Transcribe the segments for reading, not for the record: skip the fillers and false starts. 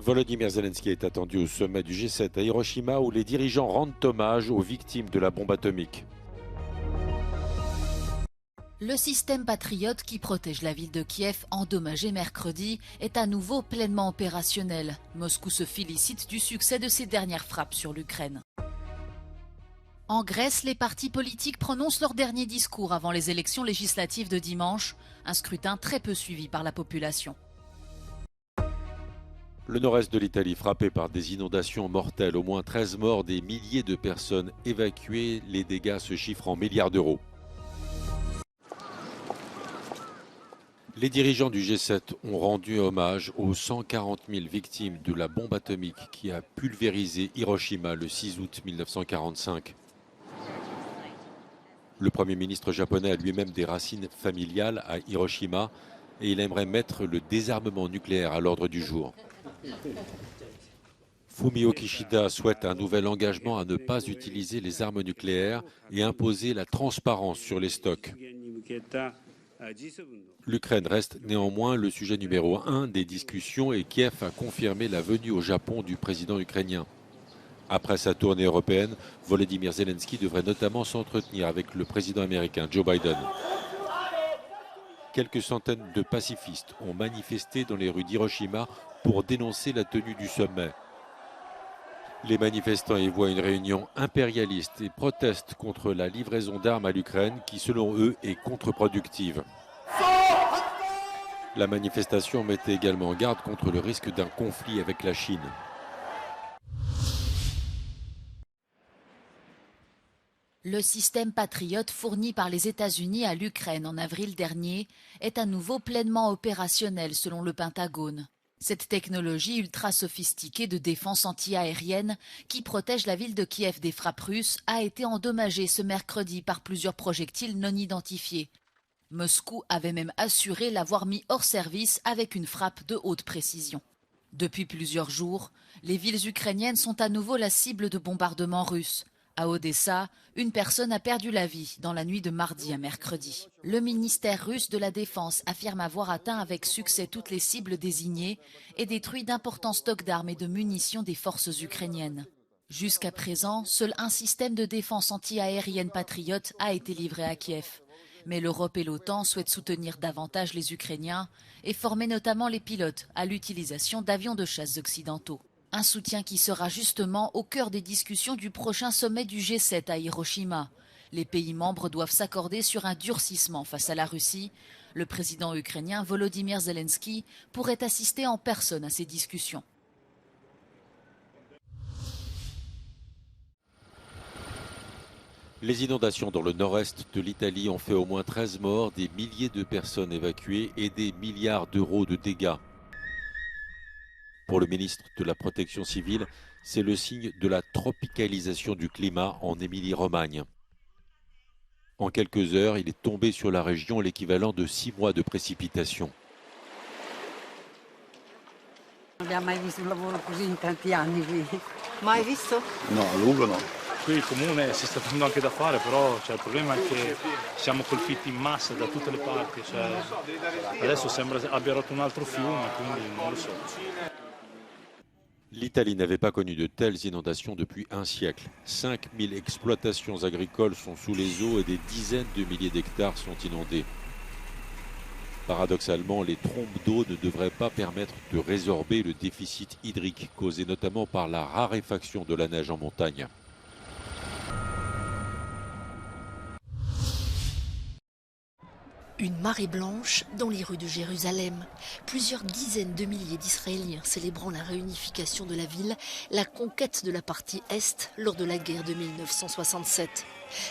Volodymyr Zelensky est attendu au sommet du G7 à Hiroshima où les dirigeants rendent hommage aux victimes de la bombe atomique. Le système Patriot qui protège la ville de Kiev, endommagée mercredi, est à nouveau pleinement opérationnel. Moscou se félicite du succès de ses dernières frappes sur l'Ukraine. En Grèce, les partis politiques prononcent leur dernier discours avant les élections législatives de dimanche, un scrutin très peu suivi par la population. Le nord-est de l'Italie frappé par des inondations mortelles, au moins 13 morts, des milliers de personnes évacuées, les dégâts se chiffrent en milliards d'euros. Les dirigeants du G7 ont rendu hommage aux 140 000 victimes de la bombe atomique qui a pulvérisé Hiroshima le 6 août 1945. Le Premier ministre japonais a lui-même des racines familiales à Hiroshima et il aimerait mettre le désarmement nucléaire à l'ordre du jour. Fumio Kishida souhaite un nouvel engagement à ne pas utiliser les armes nucléaires et imposer la transparence sur les stocks. L'Ukraine reste néanmoins le sujet numéro 1 des discussions et Kiev a confirmé la venue au Japon du président ukrainien. Après sa tournée européenne, Volodymyr Zelensky devrait notamment s'entretenir avec le président américain Joe Biden. Quelques centaines de pacifistes ont manifesté dans les rues d'Hiroshima pour dénoncer la tenue du sommet. Les manifestants y voient une réunion impérialiste et protestent contre la livraison d'armes à l'Ukraine qui, selon eux, est contre-productive. La manifestation mettait également en garde contre le risque d'un conflit avec la Chine. Le système Patriot fourni par les États-Unis à l'Ukraine en avril dernier est à nouveau pleinement opérationnel selon le Pentagone. Cette technologie ultra sophistiquée de défense anti-aérienne qui protège la ville de Kiev des frappes russes a été endommagée ce mercredi par plusieurs projectiles non identifiés. Moscou avait même assuré l'avoir mis hors service avec une frappe de haute précision. Depuis plusieurs jours, les villes ukrainiennes sont à nouveau la cible de bombardements russes. À Odessa, une personne a perdu la vie dans la nuit de mardi à mercredi. Le ministère russe de la Défense affirme avoir atteint avec succès toutes les cibles désignées et détruit d'importants stocks d'armes et de munitions des forces ukrainiennes. Jusqu'à présent, seul un système de défense anti-aérienne patriote a été livré à Kiev. Mais l'Europe et l'OTAN souhaitent soutenir davantage les Ukrainiens et former notamment les pilotes à l'utilisation d'avions de chasse occidentaux. Un soutien qui sera justement au cœur des discussions du prochain sommet du G7 à Hiroshima. Les pays membres doivent s'accorder sur un durcissement face à la Russie. Le président ukrainien Volodymyr Zelensky pourrait assister en personne à ces discussions. Les inondations dans le nord-est de l'Italie ont fait au moins 13 morts, des milliers de personnes évacuées et des milliards d'euros de dégâts. Pour le ministre de la Protection civile, c'est le signe de la tropicalisation du climat en Émilie-Romagne. En quelques heures, il est tombé sur la région l'équivalent de 6 mois de précipitations. Non abbiamo mai visto un lavoro così in tanti anni qui. Mai visto? No, a lungo no. Qui il comune si sta facendo anche da fare, però il problema è che siamo colpiti in massa da tutte le parti. Adesso sembra abbia rotto un altro fiume, quindi non lo so. L'Italie n'avait pas connu de telles inondations depuis un siècle. 5000 exploitations agricoles sont sous les eaux et des dizaines de milliers d'hectares sont inondés. Paradoxalement, les trompes d'eau ne devraient pas permettre de résorber le déficit hydrique causé notamment par la raréfaction de la neige en montagne. Une marée blanche dans les rues de Jérusalem. Plusieurs dizaines de milliers d'Israéliens célébrant la réunification de la ville, la conquête de la partie Est lors de la guerre de 1967.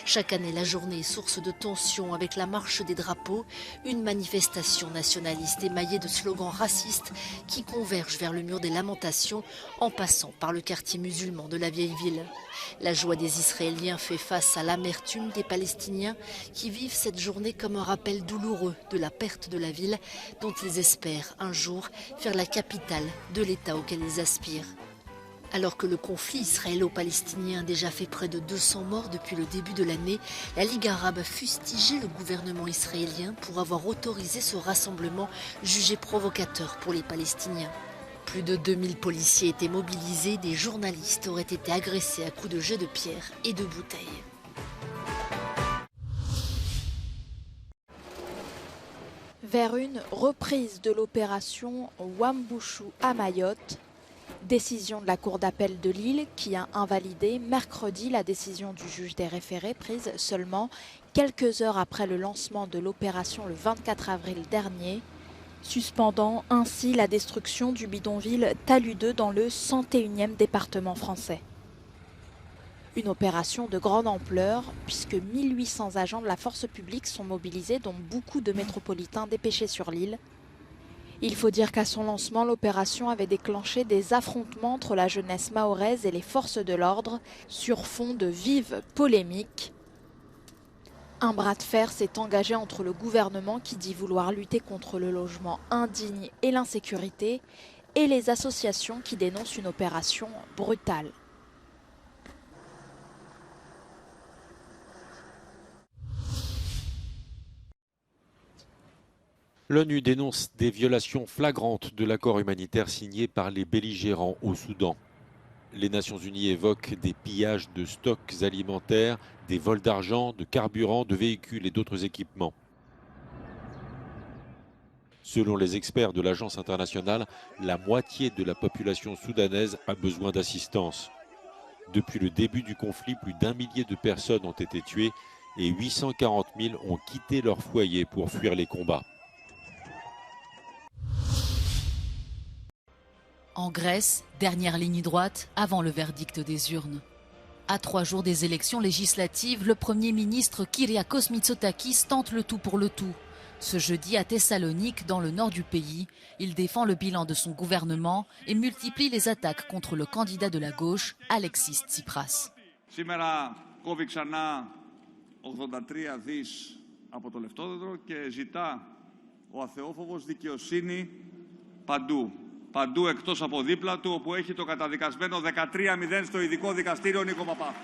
Chaque année, la journée est source de tensions avec la marche des drapeaux, une manifestation nationaliste émaillée de slogans racistes qui convergent vers le mur des lamentations en passant par le quartier musulman de la vieille ville. La joie des Israéliens fait face à l'amertume des Palestiniens qui vivent cette journée comme un rappel douloureux de la perte de la ville dont ils espèrent un jour faire la capitale de l'État auquel ils aspirent. Alors que le conflit israélo-palestinien a déjà fait près de 200 morts depuis le début de l'année, la Ligue arabe a fustigé le gouvernement israélien pour avoir autorisé ce rassemblement jugé provocateur pour les Palestiniens. Plus de 2000 policiers étaient mobilisés, des journalistes auraient été agressés à coups de jets de pierre et de bouteilles. Vers une reprise de l'opération Wambushu à Mayotte, décision de la Cour d'appel de Lille qui a invalidé mercredi la décision du juge des référés prise seulement quelques heures après le lancement de l'opération le 24 avril dernier, suspendant ainsi la destruction du bidonville Talus 2 dans le 101e département français. Une opération de grande ampleur puisque 1800 agents de la force publique sont mobilisés, dont beaucoup de métropolitains dépêchés sur l'île. Il faut dire qu'à son lancement, l'opération avait déclenché des affrontements entre la jeunesse mahoraise et les forces de l'ordre sur fond de vives polémiques. Un bras de fer s'est engagé entre le gouvernement qui dit vouloir lutter contre le logement indigne et l'insécurité et les associations qui dénoncent une opération brutale. L'ONU dénonce des violations flagrantes de l'accord humanitaire signé par les belligérants au Soudan. Les Nations Unies évoquent des pillages de stocks alimentaires, des vols d'argent, de carburant, de véhicules et d'autres équipements. Selon les experts de l'Agence internationale, la moitié de la population soudanaise a besoin d'assistance. Depuis le début du conflit, plus d'1 millier de personnes ont été tuées et 840 000 ont quitté leur foyer pour fuir les combats. En Grèce, dernière ligne droite avant le verdict des urnes. À 3 jours des élections législatives, le Premier ministre Kyriakos Mitsotakis tente le tout pour le tout. Ce jeudi à Thessalonique, dans le nord du pays, il défend le bilan de son gouvernement et multiplie les attaques contre le candidat de la gauche, Alexis Tsipras. Σήμερα κόβει ξανά 83 δις από το λεφτόδεντρο και ζητά ο αθεόφοβος δικαιοσύνη παντού. Παντού εκτός από δίπλα του, όπου έχει το καταδικασμένο 13-0 στο ειδικό δικαστήριο Νίκο Παπά.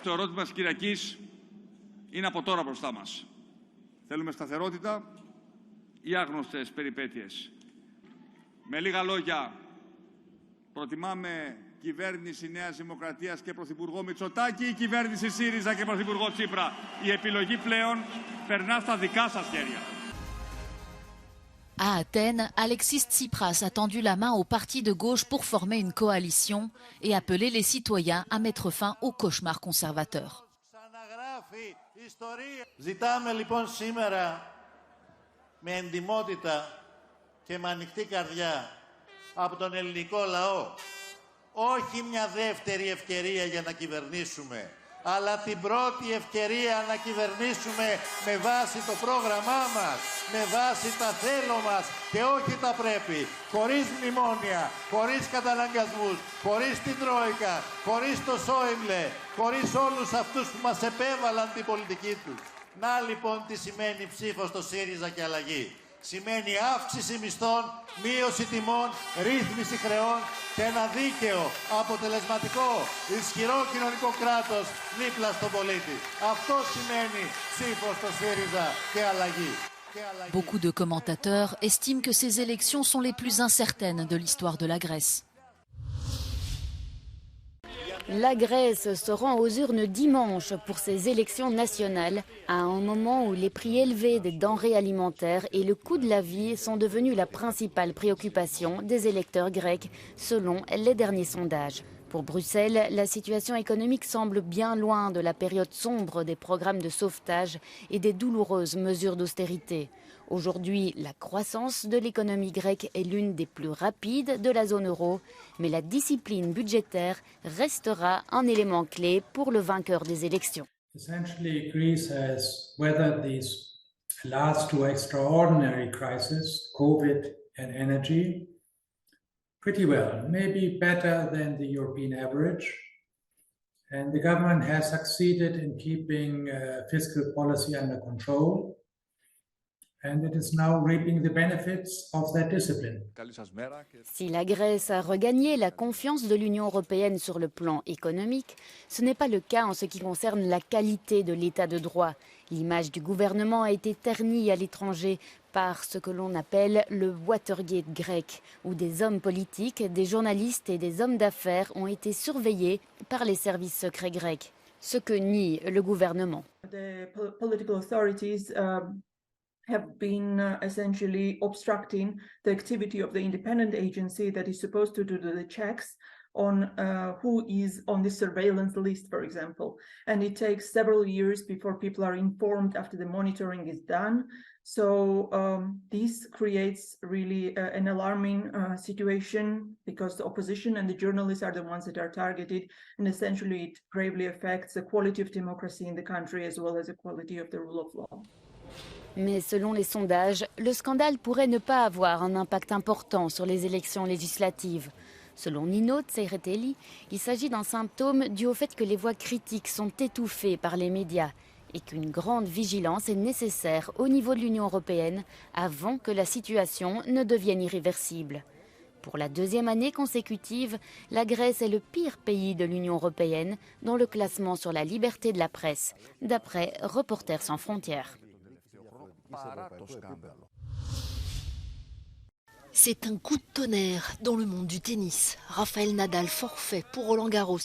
Το ερώτημα της Κυριακής είναι από τώρα μπροστά μας. Θέλουμε σταθερότητα ή άγνωστες περιπέτειες. Με λίγα λόγια, προτιμάμε κυβέρνηση Νέας Δημοκρατίας και Πρωθυπουργό Μητσοτάκη ή κυβέρνηση ΣΥΡΙΖΑ και Πρωθυπουργό Τσίπρα. Η επιλογή πλέον περνά στα δικά σας χέρια. À Athènes, Alexis Tsipras a tendu la main aux partis de gauche pour former une coalition et appeler les citoyens à mettre fin au cauchemar conservateur. Ζητάμε λοιπόν σήμερα με εντιμότητα και με ανοιχτή καρδιά από τον ελληνικό λαό όχι μια δεύτερη ευκαιρία για να κυβερνήσουμε, αλλά την πρώτη ευκαιρία να κυβερνήσουμε με βάση το πρόγραμμά μας, με βάση τα θέλω μας και όχι τα πρέπει, χωρίς μνημόνια, χωρίς καταναγκασμούς, χωρίς την Τρόικα, χωρίς το Σόιμλε, χωρίς όλους αυτούς που μας επέβαλαν την πολιτική τους. Να λοιπόν τι σημαίνει ψήφο στο ΣΥΡΙΖΑ και αλλαγή. Σημαίνει αύξηση μισθών, μείωση τιμών, ρύθμιση χρεών και ένα δίκαιο, αποτελεσματικό, ισχυρό κοινωνικό κράτος δίπλα στον πολίτη. Αυτό σημαίνει ψήφο στο ΣΥΡΙΖΑ και αλλαγή. Beaucoup de commentateurs estiment que ces élections sont les plus incertaines de l'histoire de la Grèce. La Grèce se rend aux urnes dimanche pour ses élections nationales, à un moment où les prix élevés des denrées alimentaires et le coût de la vie sont devenus la principale préoccupation des électeurs grecs, selon les derniers sondages. Pour Bruxelles, la situation économique semble bien loin de la période sombre des programmes de sauvetage et des douloureuses mesures d'austérité. Aujourd'hui, la croissance de l'économie grecque est l'une des plus rapides de la zone euro, mais la discipline budgétaire restera un élément clé pour le vainqueur des élections. Essentially, Greece has weathered these last two extraordinary crises, COVID and energy, pretty well, maybe better than the European average. And the government has succeeded in keeping fiscal policy under control. And it is now reaping the benefits of that discipline. Si la Grèce a regagné la confiance de l'Union européenne sur le plan économique, ce n'est pas le cas en ce qui concerne la qualité de l'état de droit. L'image du gouvernement a été ternie à l'étranger, par ce que l'on appelle le Watergate grec, où des hommes politiques, des journalistes et des hommes d'affaires ont été surveillés par les services secrets grecs, ce que nie le gouvernement. The political authorities have been essentially obstructing the activity of the independent agency that is supposed to do the checks on who is on the surveillance list, for example. And it takes several years before people are informed after the monitoring is done. So this creates really an alarming situation because the opposition and the journalists are the ones that are targeted, and essentially it gravely affects the quality of democracy in the country as well as the quality of the rule of law. Mais selon les sondages, le scandale pourrait ne pas avoir un impact important sur les élections législatives. Selon Nino Tsereteli, il s'agit d'un symptôme dû au fait que les voix critiques sont étouffées par les médias et qu'une grande vigilance est nécessaire au niveau de l'Union européenne avant que la situation ne devienne irréversible. Pour la deuxième année consécutive, la Grèce est le pire pays de l'Union européenne dans le classement sur la liberté de la presse, d'après Reporters sans frontières. C'est un coup de tonnerre dans le monde du tennis. Rafael Nadal forfait pour Roland Garros.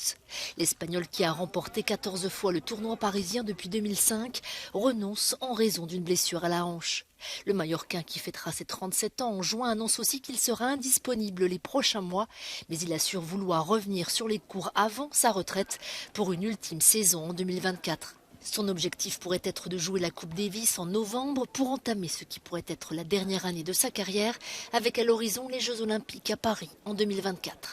L'Espagnol, qui a remporté 14 fois le tournoi parisien depuis 2005, renonce en raison d'une blessure à la hanche. Le Mallorquin, qui fêtera ses 37 ans en juin, annonce aussi qu'il sera indisponible les prochains mois, mais il assure vouloir revenir sur les courts avant sa retraite pour une ultime saison en 2024. Son objectif pourrait être de jouer la Coupe Davis en novembre pour entamer ce qui pourrait être la dernière année de sa carrière, avec à l'horizon les Jeux Olympiques à Paris en 2024.